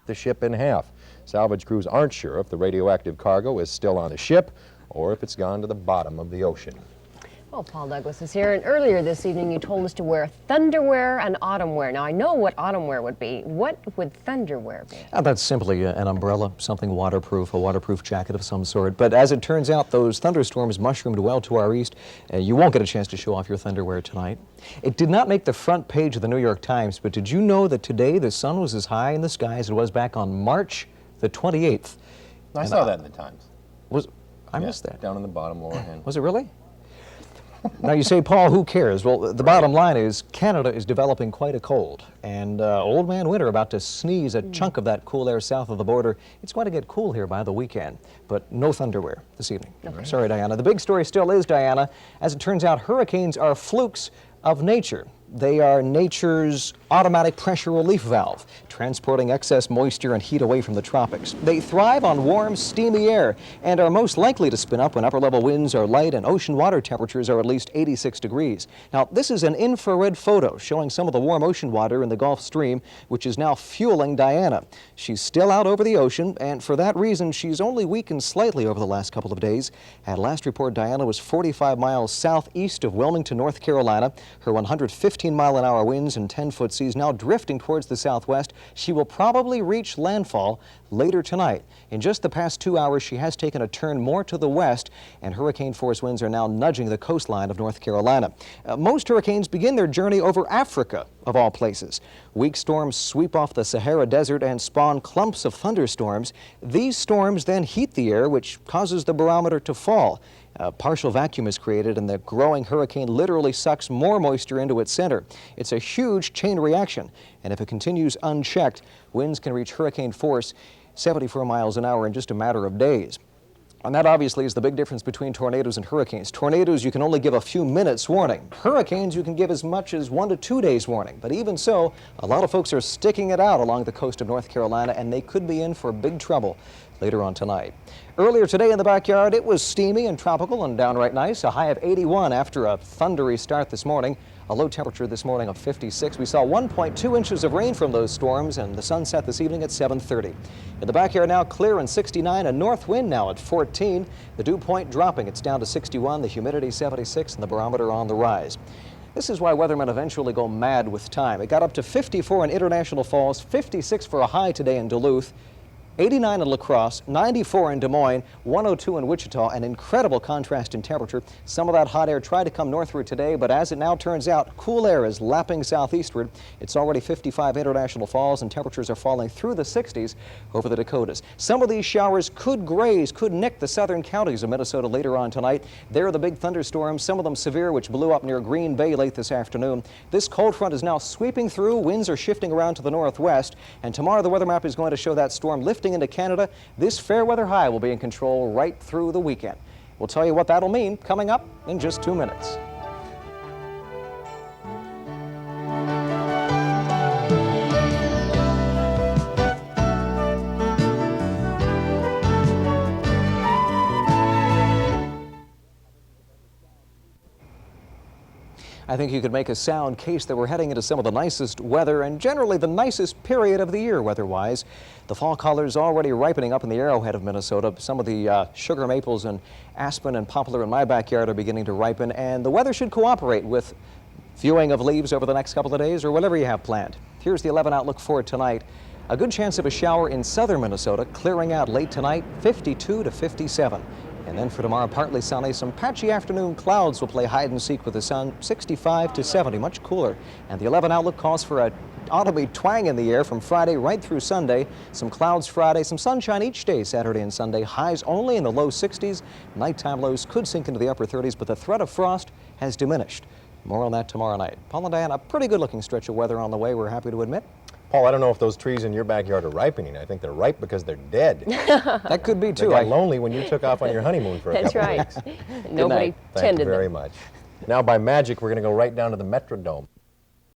the ship in half. Salvage crews aren't sure if the radioactive cargo is still on the ship or if it's gone to the bottom of the ocean. Well, Paul Douglas is here, and earlier this evening you told us to wear thunderwear and autumn wear. Now, I know what autumn wear would be. What would thunderwear be? That's simply an umbrella, something waterproof, a waterproof jacket of some sort. But as it turns out, those thunderstorms mushroomed well to our east. You won't get a chance to show off your thunderwear tonight. It did not make the front page of the New York Times, but did you know that today the sun was as high in the sky as it was back on March the 28th? I saw that in the Times. I missed that. Down in the bottom lower hand. Was it really? Now you say, Paul, who cares? Well, the bottom line is Canada is developing quite a cold, and Old Man Winter about to sneeze a chunk of that cool air south of the border. It's going to get cool here by the weekend, but no thunderwear this evening. Okay. Sorry, Diana. The big story still is, Diana, as it turns out, hurricanes are flukes of nature. They are nature's automatic pressure relief valve, transporting excess moisture and heat away from the tropics. They thrive on warm, steamy air and are most likely to spin up when upper-level winds are light and ocean water temperatures are at least 86 degrees. Now, this is an infrared photo showing some of the warm ocean water in the Gulf Stream, which is now fueling Diana. She's still out over the ocean, and for that reason, she's only weakened slightly over the last couple of days. At last report, Diana was 45 miles southeast of Wilmington, North Carolina. Her 115-mile-an-hour winds and 10-foot seas now drifting towards the southwest. She will probably reach landfall later tonight. In just the past 2 hours, she has taken a turn more to the west, and hurricane-force winds are now nudging the coastline of North Carolina. Most hurricanes begin their journey over Africa, of all places. Weak storms sweep off the Sahara Desert and spawn clumps of thunderstorms. These storms then heat the air, which causes the barometer to fall. A partial vacuum is created, and the growing hurricane literally sucks more moisture into its center. It's a huge chain reaction, and if it continues unchecked, winds can reach hurricane force 74 miles an hour in just a matter of days. And that obviously is the big difference between tornadoes and hurricanes. Tornadoes, you can only give a few minutes warning. Hurricanes, you can give as much as 1 to 2 days warning. But even so, a lot of folks are sticking it out along the coast of North Carolina, and they could be in for big trouble later on tonight. Earlier today in the backyard, it was steamy and tropical and downright nice. A high of 81 after a thundery start this morning. A low temperature this morning of 56. We saw 1.2 inches of rain from those storms, and the sun set this evening at 7:30. In the backyard now clear and 69, a north wind now at 14. The dew point dropping, it's down to 61, the humidity 76, and the barometer on the rise. This is why weathermen eventually go mad with time. It got up to 54 in International Falls, 56 for a high today in Duluth, 89 in La Crosse, 94 in Des Moines, 102 in Wichita, an incredible contrast in temperature. Some of that hot air tried to come northward today, but as it now turns out, cool air is lapping southeastward. It's already 55 International Falls, and temperatures are falling through the 60s over the Dakotas. Some of these showers could nick the southern counties of Minnesota later on tonight. There are the big thunderstorms, some of them severe, which blew up near Green Bay late this afternoon. This cold front is now sweeping through. Winds are shifting around to the northwest, and tomorrow the weather map is going to show that storm lifting into Canada. This fair weather high will be in control right through the weekend. We'll tell you what that'll mean coming up in just 2 minutes. I think you could make a sound case that we're heading into some of the nicest weather and generally the nicest period of the year weather-wise. The fall colors already ripening up in the arrowhead of Minnesota. Some of the sugar maples and aspen and poplar in my backyard are beginning to ripen, and the weather should cooperate with viewing of leaves over the next couple of days or whatever you have planned. Here's the 11 outlook for tonight. A good chance of a shower in southern Minnesota, clearing out late tonight, 52 to 57. And then for tomorrow, partly sunny. Some patchy afternoon clouds will play hide and seek with the sun, 65 to 70, much cooler. And the 11 outlook calls for a autumny twang in the air from Friday right through Sunday. Some clouds Friday, some sunshine each day Saturday and Sunday. Highs only in the low 60s. Nighttime lows could sink into the upper 30s, but the threat of frost has diminished. More on that tomorrow night. Paul and Diana, a pretty good looking stretch of weather on the way, we're happy to admit. Paul, I don't know if those trees in your backyard are ripening. I think they're ripe because they're dead. That could be too. They got lonely when you took off on your honeymoon for a couple of weeks. Nobody tended them. Thank you very much. Now, by magic, we're going to go right down to the Metrodome.